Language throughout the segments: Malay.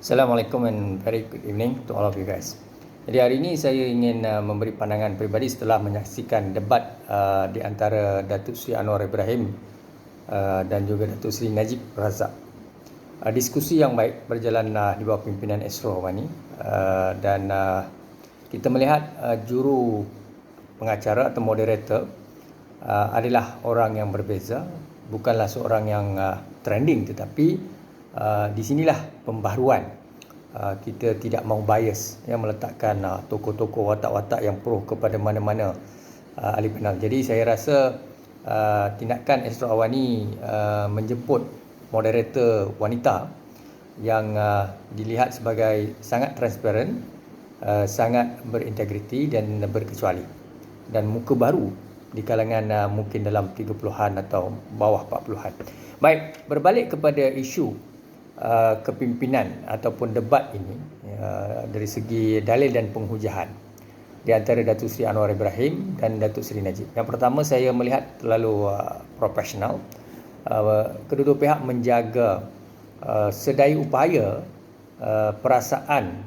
Assalamualaikum and very good evening to all of you guys. Jadi hari ini saya ingin memberi pandangan peribadi setelah menyaksikan debat di antara Datuk Seri Anwar Ibrahim dan juga Datuk Seri Najib Razak. Diskusi yang baik berjalan di bawah pimpinan Esro Awani dan kita melihat juru pengacara atau moderator adalah orang yang berbeza, bukanlah seorang yang trending, tetapi di sinilah pembaharuan. Kita tidak mahu bias yang meletakkan tokoh-tokoh watak-watak yang pro kepada mana-mana ahli panel. Jadi saya rasa tindakan Esro Awani menjemput moderator wanita yang dilihat sebagai sangat transparent, sangat berintegriti dan berkecuali, dan muka baru di kalangan mungkin dalam 30-an atau bawah 40-an. Baik, berbalik kepada isu kepimpinan ataupun debat ini dari segi dalil dan penghujahan di antara Datuk Seri Anwar Ibrahim dan Datuk Seri Najib. Yang pertama, saya melihat terlalu profesional. Kedua-dua pihak menjaga sedaya upaya perasaan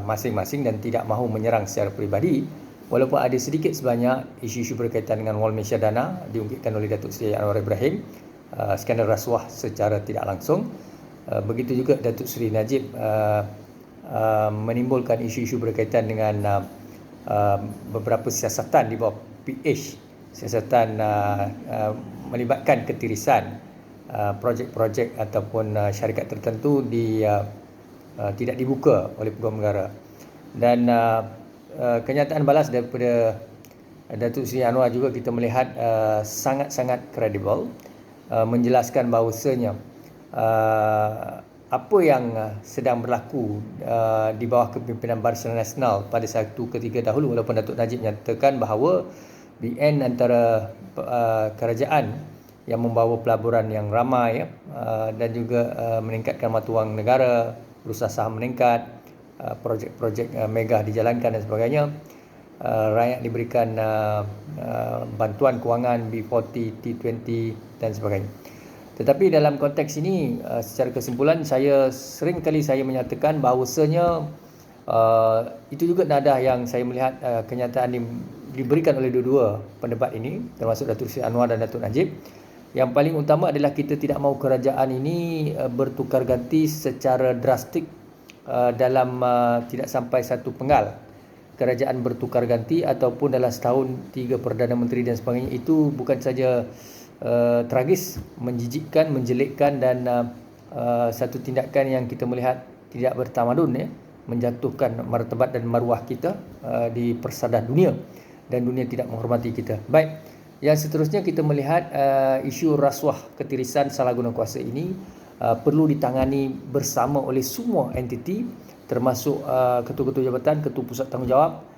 masing-masing dan tidak mahu menyerang secara peribadi, walaupun ada sedikit sebanyak isu-isu berkaitan dengan Wal Malaysia Dana diungkitkan oleh Datuk Seri Anwar Ibrahim, skandal rasuah secara tidak langsung. Begitu juga Datuk Seri Najib menimbulkan isu-isu berkaitan dengan beberapa siasatan di bawah PH, siasatan melibatkan ketirisan projek-projek ataupun syarikat tertentu tidak dibuka oleh peguam negara. Dan kenyataan balas daripada Datuk Seri Anwar juga kita melihat sangat-sangat kredibel, menjelaskan bahawasanya apa yang sedang berlaku di bawah kepimpinan Barisan Nasional pada satu ketika dahulu, walaupun Datuk Najib menyatakan bahawa BN antara kerajaan yang membawa pelaburan yang ramai dan juga meningkatkan mata wang negara, bursa saham meningkat, projek-projek megah dijalankan dan sebagainya, rakyat diberikan bantuan kewangan B40, T20 dan sebagainya. Tetapi dalam konteks ini, secara kesimpulan, saya sering kali saya menyatakan bahawasanya itu juga nada yang saya melihat kenyataan diberikan oleh dua-dua pendebat ini, termasuk Datuk Seri Anwar dan Datuk Najib. Yang paling utama adalah kita tidak mahu kerajaan ini bertukar ganti secara drastik dalam tidak sampai satu penggal. Kerajaan bertukar ganti ataupun dalam setahun 3 Perdana Menteri dan sebagainya, itu bukan saja tragis, menjijikkan, menjelekkan dan satu tindakan yang kita melihat tidak bertamadun, menjatuhkan martabat dan maruah kita di persada dunia, dan dunia tidak menghormati kita. Baik, yang seterusnya kita melihat isu rasuah, ketirisan, salah guna kuasa ini perlu ditangani bersama oleh semua entiti, termasuk ketua-ketua jabatan, ketua pusat tanggungjawab,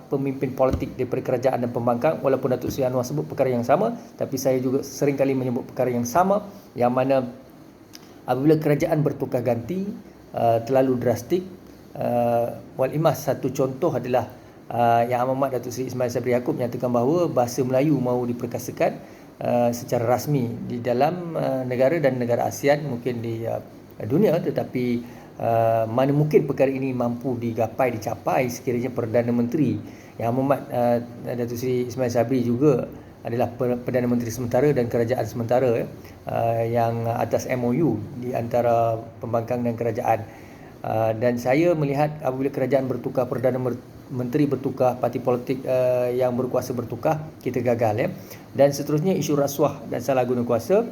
pemimpin politik daripada kerajaan dan pembangkang. Walaupun Datuk Seri Anwar sebut perkara yang sama, tapi saya juga sering kali menyebut perkara yang sama, yang mana apabila kerajaan bertukar ganti terlalu drastik, wal imas satu contoh adalah Yang Amat Datuk Seri Ismail Sabri Yaakob menyatakan bahawa bahasa Melayu mahu diperkasakan secara rasmi di dalam negara dan negara ASEAN, mungkin di dunia, tetapi mana mungkin perkara ini mampu dicapai sekiranya Perdana Menteri Yang Amat Datuk Seri Ismail Sabri juga adalah Perdana Menteri sementara dan kerajaan sementara yang atas MOU di antara pembangkang dan kerajaan. Dan saya melihat apabila kerajaan bertukar, Perdana Menteri bertukar, parti politik yang berkuasa bertukar, kita gagal. Dan seterusnya isu rasuah dan salah guna kuasa.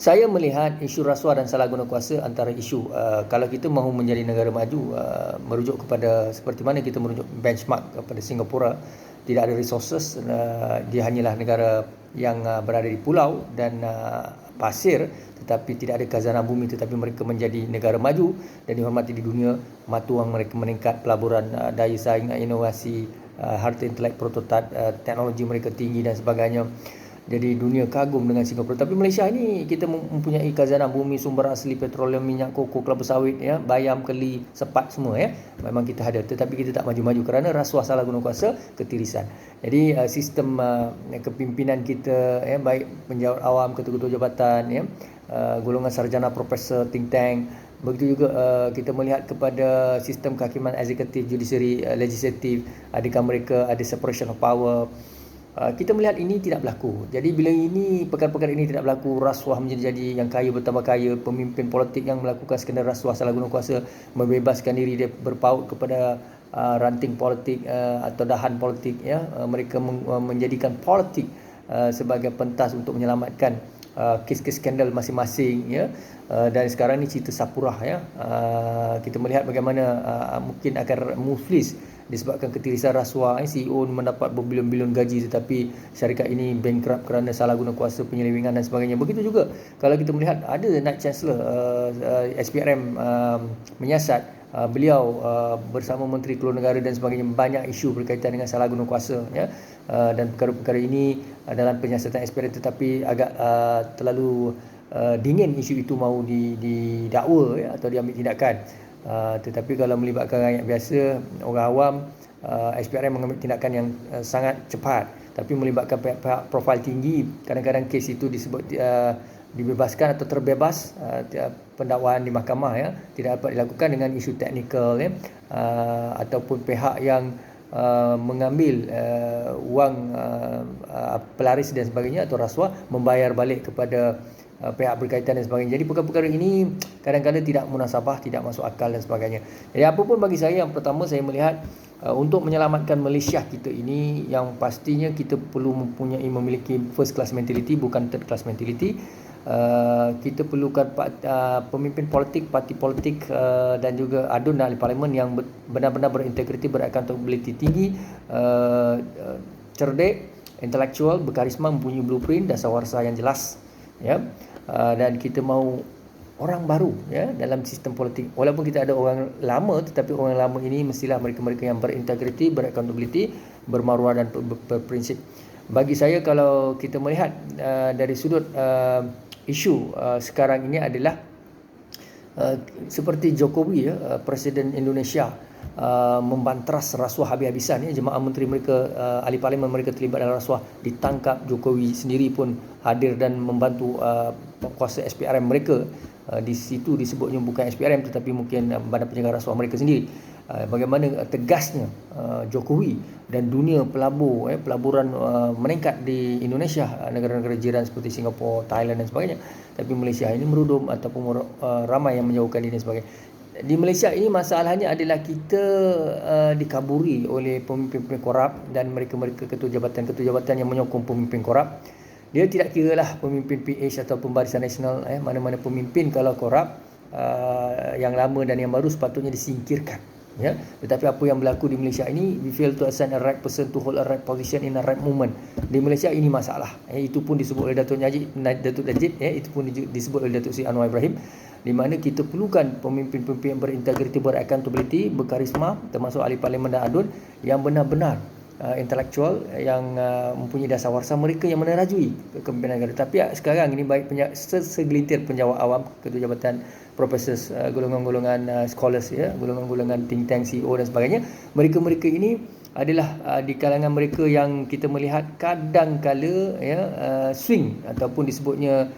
Saya melihat isu rasuah dan salah guna kuasa antara isu kalau kita mahu menjadi negara maju, merujuk kepada seperti mana kita merujuk benchmark kepada Singapura, tidak ada resources, dia hanyalah negara yang berada di pulau dan pasir, tetapi tidak ada khazanah bumi, tetapi mereka menjadi negara maju dan dihormati di dunia. Mata wang mereka meningkat, pelaburan, daya saing, inovasi, harta intelek, prototip, teknologi mereka tinggi dan sebagainya. Jadi dunia kagum dengan Singapura. Tapi Malaysia ini kita mempunyai khazanah bumi, sumber asli petroleum, minyak, koko, kelapa sawit, bayam, keli, sepat semua, memang kita ada, tetapi kita tak maju-maju kerana rasuah, salah guna kuasa, ketirisan. Jadi sistem kepimpinan kita, baik penjawat awam, ketua-ketua jabatan, golongan sarjana, profesor, think tank. Begitu juga kita melihat kepada sistem kehakiman eksekutif, judiciary, legislatif, adakah mereka ada separation of power. Kita melihat ini tidak berlaku. Jadi bila ini perkara-perkara ini tidak berlaku, rasuah menjadi yang kaya bertambah kaya, pemimpin politik yang melakukan skandal rasuah, salah guna kuasa, membebaskan diri dia berpaut kepada ranting politik atau dahan politik, ya. Mereka menjadikan politik sebagai pentas untuk menyelamatkan kes-kes skandal masing-masing, ya. Dan sekarang ni cerita Sapurah, ya. Kita melihat bagaimana mungkin akan muflis disebabkan ketirisan rasuah. CEO mendapat berbilion-bilion gaji tetapi syarikat ini bankrupt kerana salah guna kuasa, penyelewengan dan sebagainya. Begitu juga kalau kita melihat ada Naib Chancellor SPRM menyiasat, beliau bersama Menteri Keluar Negara dan sebagainya, banyak isu berkaitan dengan salah guna kuasa, ya. Dan perkara-perkara ini dalam penyiasatan SPRM, tetapi agak terlalu dingin isu itu mahu didakwa, ya, atau diambil tindakan. Tetapi kalau melibatkan rakyat biasa, orang awam, SPRM mengambil tindakan yang sangat cepat. Tapi melibatkan pihak-pihak profil tinggi, kadang-kadang kes itu disebut dibebaskan atau terbebas, pendakwaan di mahkamah, ya, tidak dapat dilakukan dengan isu teknikal, ya, ataupun pihak yang mengambil wang pelaris dan sebagainya atau rasuah membayar balik kepada pihak berkaitan dan sebagainya. Jadi perkara-perkara ini kadang-kadang tidak munasabah, tidak masuk akal dan sebagainya. Jadi apa pun bagi saya, yang pertama saya melihat untuk menyelamatkan Malaysia kita ini, yang pastinya kita perlu memiliki first class mentality, bukan third class mentality. Kita perlukan pemimpin politik, parti politik dan juga adun dan ahli parlimen yang benar-benar berintegriti, beraccountability tinggi, cerdik, intelektual, berkarisma, mempunyai blueprint, dasar warsa yang jelas, ya. Dan kita mahu orang baru, ya, dalam sistem politik. Walaupun kita ada orang lama, tetapi orang lama ini mestilah mereka-mereka yang berintegriti, beraccountability, bermaruah dan berprinsip. Bagi saya, kalau kita melihat dari sudut isu sekarang ini adalah seperti Jokowi, ya, Presiden Indonesia, membantras rasuah habis-habisan, ya. Jemaah menteri mereka, ahli parlimen mereka terlibat dalam rasuah, ditangkap. Jokowi sendiri pun hadir dan membantu kuasa SPRM mereka. Di situ disebutnya bukan SPRM tetapi mungkin Badan Penjagaan Rasuah mereka sendiri. Bagaimana tegasnya Jokowi dan dunia pelaburan meningkat di Indonesia, negara-negara jiran seperti Singapura, Thailand dan sebagainya. Tapi Malaysia ini merudum ataupun ramai yang menjauhkan diri dan sebagainya. Di Malaysia ini masalahnya adalah kita dikaburi oleh pemimpin-pemimpin korup dan mereka-mereka ketua jabatan yang menyokong pemimpin korup. Dia tidak kiralah pemimpin PH atau Barisan Nasional, mana-mana pemimpin kalau korup, yang lama dan yang baru sepatutnya disingkirkan, ya. Tetapi apa yang berlaku di Malaysia ini, we fail to assign a right person to hold a right position in a right moment. Di Malaysia ini masalah. Itu pun disebut oleh Datuk Najib, itu pun disebut oleh Datuk Seri Anwar Ibrahim, di mana kita perlukan pemimpin-pemimpin yang berintegriti, beraccountability, berkarisma, termasuk ahli parlimen dan adun yang benar-benar intelektual, yang mempunyai dasar warsa, mereka yang menerajui kepimpinan negara. Tapi sekarang ini baik segelintir penjawat awam, ketua jabatan, profesor, golongan-golongan scholars, ya, golongan-golongan think tank, CEO dan sebagainya, mereka-mereka ini adalah di kalangan mereka yang kita melihat kadang-kala, ya, swing ataupun disebutnya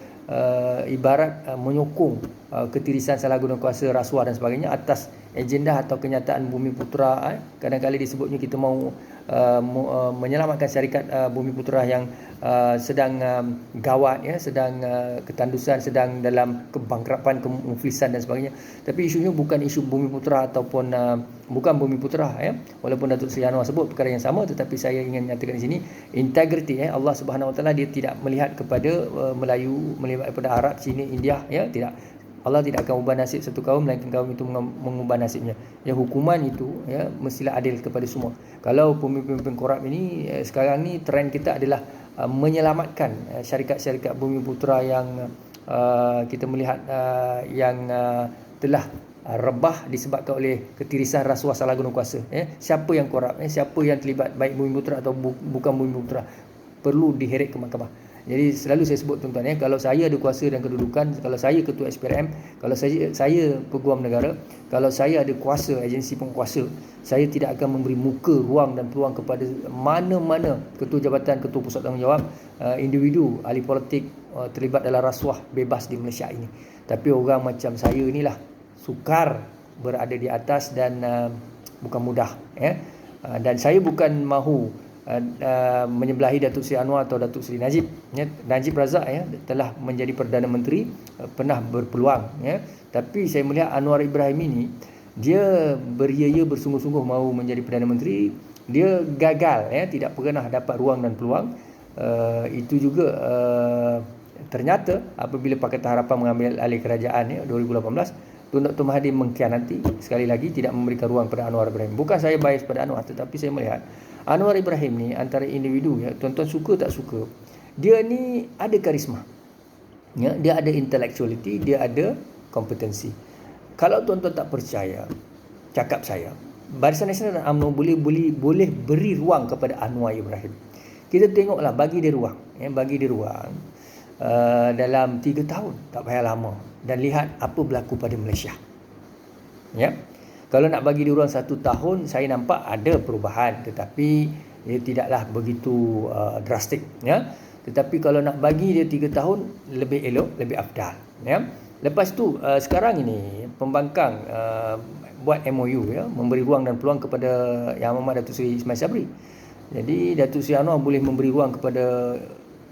ibarat menyokong ketirisan, salah guna kuasa, rasuah dan sebagainya atas agenda atau kenyataan Bumi Putera. Kadang-kadang disebutnya kita mahu menyelamatkan syarikat Bumi Putera yang sedang gawat, ya, sedang ketandusan, sedang dalam kebangkrapan, kemuflisan dan sebagainya. Tapi isunya bukan isu Bumi Putera ataupun bukan Bumi Putera, ya. Walaupun Datuk Seri Anwar sebut perkara yang sama, tetapi saya ingin nyatakan di sini integriti, ya. Allah Subhanahu Wa Taala dia tidak melihat kepada Melayu, melihat kepada Arab, Cina, India, ya, tidak. Allah tidak akan ubah nasib satu kaum melainkan kaum itu mengubah nasibnya. Ya, hukuman itu, ya, mestilah adil kepada semua. Kalau pemimpin-pemimpin korup ini sekarang ni trend kita adalah menyelamatkan syarikat-syarikat Bumi Putera yang kita melihat yang telah rebah disebabkan oleh ketirisan, rasuah, salah guna kuasa, ya. Siapa yang korup, siapa yang terlibat, baik Bumi Putera atau bukan Bumi Putera, perlu diheret ke mahkamah. Jadi selalu saya sebut tuan-tuan ya, kalau saya ada kuasa dan kedudukan, kalau saya ketua SPRM, kalau saya peguam negara, kalau saya ada kuasa agensi penguasa, saya tidak akan memberi muka, ruang dan peluang kepada mana-mana ketua jabatan, ketua pusat tanggungjawab, individu ahli politik terlibat dalam rasuah bebas di Malaysia ini. Tapi orang macam saya inilah sukar berada di atas dan bukan mudah ya. Dan saya bukan mahu menyebelahi Datuk Seri Anwar atau Datuk Seri Najib ya. Najib Razak ya telah menjadi Perdana Menteri, pernah berpeluang ya. Tapi saya melihat Anwar Ibrahim ini, dia beria-ia bersungguh-sungguh mahu menjadi Perdana Menteri, dia gagal ya, tidak pernah dapat ruang dan peluang. Itu juga ternyata apabila Pakatan Harapan mengambil alih kerajaan ya 2018, Tun Dr. Mahathir mengkhianati, sekali lagi tidak memberikan ruang pada Anwar Ibrahim. Bukan saya bias pada Anwar, tetapi saya melihat Anwar Ibrahim ni antara individu ya, tuan-tuan suka tak suka, dia ni ada karisma. Ya, dia ada intellectuality, dia ada kompetensi. Kalau tuan-tuan tak percaya cakap saya, Barisan Nasional dan UMNO boleh beri ruang kepada Anwar Ibrahim. Kita tengoklah, bagi dia ruang ya, bagi dia ruang dalam 3 tahun, tak payah lama, dan lihat apa berlaku pada Malaysia ya. Kalau nak bagi dia ruang 1 tahun, saya nampak ada perubahan, tetapi dia tidaklah begitu drastik ya. Tetapi kalau nak bagi dia 3 tahun, lebih elok, lebih afdal ya. Lepas tu sekarang ini pembangkang buat MOU ya, memberi ruang dan peluang kepada Yang Amat Datuk Seri Ismail Sabri. Jadi Datuk Seri Anwar boleh memberi ruang kepada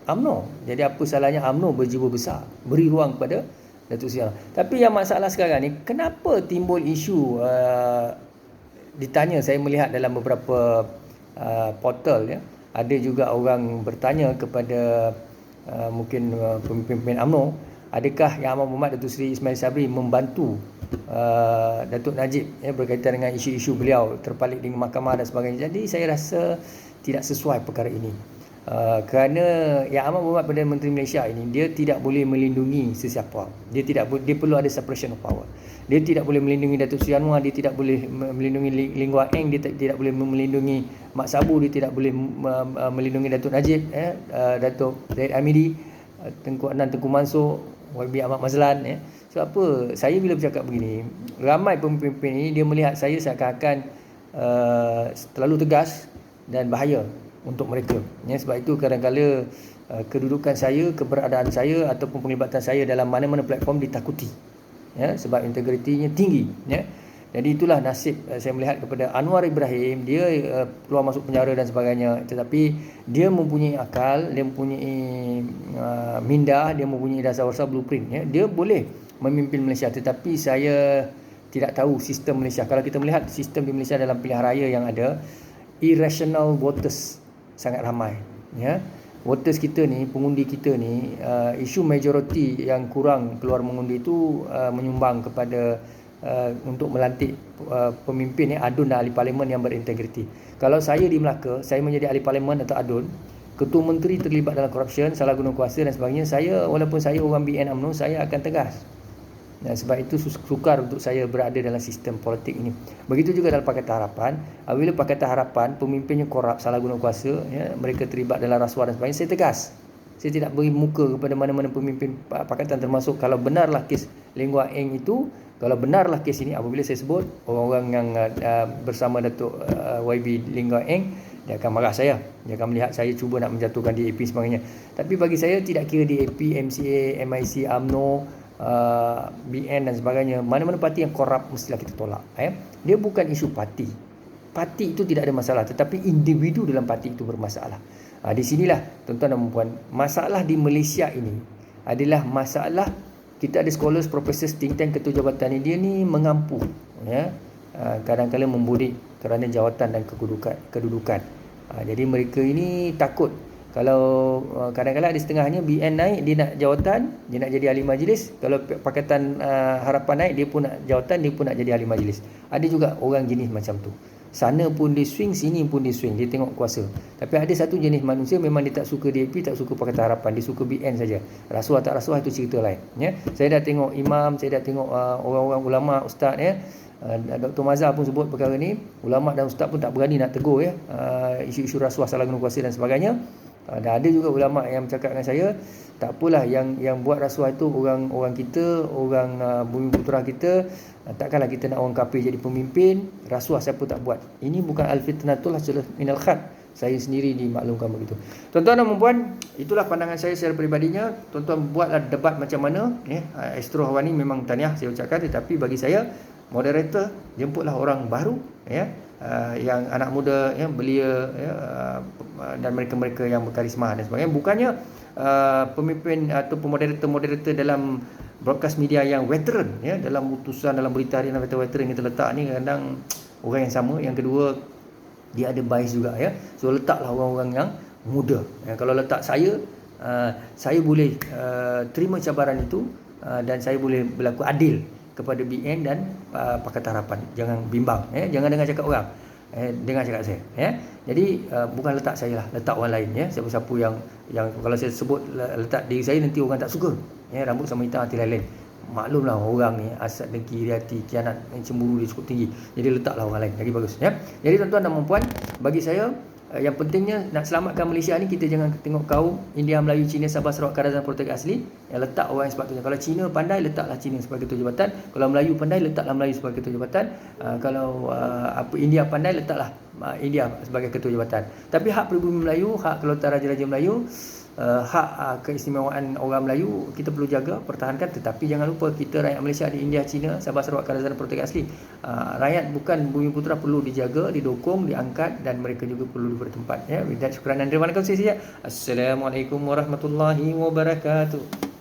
UMNO. Jadi apa salahnya UMNO berjiwa besar beri ruang kepada Datuk Seri Anwar. Tapi yang masalah sekarang ni, kenapa timbul isu ditanya, saya melihat dalam beberapa portal ya, ada juga orang bertanya kepada mungkin pemimpin UMNO, adakah Yang Amat Berhormat Datuk Seri Ismail Sabri membantu Datuk Najib ya, berkaitan dengan isu-isu beliau terpalit dengan mahkamah dan sebagainya. Jadi saya rasa tidak sesuai perkara ini. Kerana Yang Amat Berhormat Perdana Menteri Malaysia ini, dia tidak boleh melindungi sesiapa. Dia perlu ada separation of power. Dia tidak boleh melindungi Datuk Seri Anwar, dia tidak boleh melindungi Lee Kuan Yew, dia tidak boleh melindungi Mak Sabu, dia tidak boleh melindungi Datuk Najib ya, Datuk Zahid Hamidi, Tengku Adnan Tengku Mansur, YB Ahmad Mazlan ya. So apa, saya bila bercakap begini, ramai pemimpin ini dia melihat saya seakan-akan terlalu tegas dan bahaya untuk mereka ya. Sebab itu kadang-kadang kedudukan saya, keberadaan saya ataupun penglibatan saya dalam mana-mana platform ditakuti ya, sebab integritinya tinggi ya. Jadi itulah nasib saya melihat kepada Anwar Ibrahim. Dia keluar masuk penjara dan sebagainya, tetapi dia mempunyai akal, dia mempunyai minda, dia mempunyai dasar-dasar blueprint ya. Dia boleh memimpin Malaysia, tetapi saya tidak tahu sistem Malaysia. Kalau kita melihat sistem di Malaysia dalam pilihan raya yang ada, irrational voters sangat ramai ya. Voters kita ni, pengundi kita ni, isu majoriti yang kurang keluar mengundi itu menyumbang kepada untuk melantik pemimpin adun dan ahli parlimen yang berintegriti. Kalau saya di Melaka, saya menjadi ahli parlimen atau adun, ketua menteri terlibat dalam korupsi, salah guna kuasa dan sebagainya, saya walaupun saya orang BN UMNO, saya akan tegas. Dan sebab itu sukar untuk saya berada dalam sistem politik ini. Begitu juga dalam Pakatan Harapan. Apabila Pakatan Harapan pemimpinnya korup, salah guna kuasa ya, mereka terlibat dalam rasuah dan sebagainya, saya tegas. Saya tidak beri muka kepada mana-mana pemimpin pakatan, termasuk kalau benarlah kes Lee Kuan Yew itu, kalau benarlah kes ini, apabila saya sebut orang-orang yang bersama Datuk YB Lee Kuan Yew, dia akan marah saya. Dia akan melihat saya cuba nak menjatuhkan DAP sebagainya. Tapi bagi saya, tidak kira DAP, MCA, MIC, UMNO, BN dan sebagainya, mana-mana parti yang korup mestilah kita tolak ya. Dia bukan isu parti. Parti itu tidak ada masalah, tetapi individu dalam parti itu bermasalah. Di sinilah tuan-tuan dan puan, masalah di Malaysia ini adalah masalah. Kita ada scholars, professors, think tank, ketua jabatan ini, dia ni mengampu ya, kadang-kadang membudik kerana jawatan dan kedudukan. Jadi mereka ini takut kalau kadang-kadang ada setengahnya BN naik, dia nak jawatan, dia nak jadi ahli majlis. Kalau Pakatan Harapan naik, dia pun nak jawatan, dia pun nak jadi ahli majlis. Ada juga orang jenis macam tu. Sana pun dia swing, sini pun dia swing, dia tengok kuasa. Tapi ada satu jenis manusia memang dia tak suka DAP, tak suka Pakatan Harapan, dia suka BN saja. Rasuah tak rasuah itu cerita lain ya. Saya dah tengok imam, saya dah tengok orang-orang ulama, ustaz ya. Dr. Mazhar pun sebut perkara ni, ulama dan ustaz pun tak berani nak tegur ya, isu-isu rasuah, salah guna kuasa dan sebagainya. Dan ada juga ulama yang bercakap dengan saya, tak apalah yang buat rasuah itu orang kita, orang bumi putera kita, takkanlah kita nak orang kafir jadi pemimpin, rasuah siapa tak buat. Ini bukan al-fitnatul hasil minal khat. Saya sendiri dimaklumkan begitu. Tuan-tuan dan puan-puan, itulah pandangan saya secara peribadinya. Tuan-tuan buatlah debat macam mana, ya. Astro Hawani memang tahniah saya ucapkan, tetapi bagi saya moderator jemputlah orang baru, ya. Yang anak muda, ya, belia, ya, dan mereka-mereka yang berkarisma dan sebagainya. Bukannya pemimpin atau moderator dalam broadcast media yang veteran, ya, dalam utusan, dalam berita harian veteran yang terletak ni kadang orang yang sama. Yang kedua, dia ada bias juga, ya. So letaklah orang-orang yang muda. Ya, kalau letak saya boleh terima cabaran itu, dan saya boleh berlaku adil kepada BN dan Pakatan Harapan. Jangan bimbang, ya. Jangan dengar cakap orang, dengar cakap saya, ya. Jadi bukan letak saya lah, letak orang lain, ya. Siapa-siapa yang kalau saya sebut letak diri saya, nanti orang tak suka, ya. Rambut sama hitam hati lain. Maklumlah orang ni asat dengki, iri hati, kianat, cemburu dia cukup tinggi. Jadi letaklah orang lain, lagi bagus, ya. Jadi tuan-tuan dan puan-puan, bagi saya yang pentingnya nak selamatkan Malaysia ni, kita jangan tengok kaum India, Melayu, Cina, Sabah, Sarawak, Kedah dan Portugis asli. Yang letak orang yang sepatutnya. Kalau Cina pandai, letaklah Cina sebagai ketua jabatan. Kalau Melayu pandai, letaklah Melayu sebagai ketua jabatan. Kalau India pandai, letaklah India sebagai ketua jabatan. Tapi hak pribumi Melayu, hak kelautan Raja-Raja Melayu, hak keistimewaan orang Melayu kita perlu jaga, pertahankan. Tetapi jangan lupa kita rakyat Malaysia di India, Cina, Sabah, Sarawak, Kedah dan Portugis asli. Rakyat bukan bumi putera perlu dijaga, didukung, diangkat, dan mereka juga perlu diberi tempat, ya. Syukran dan terima kasih. Assalamualaikum warahmatullahi wabarakatuh.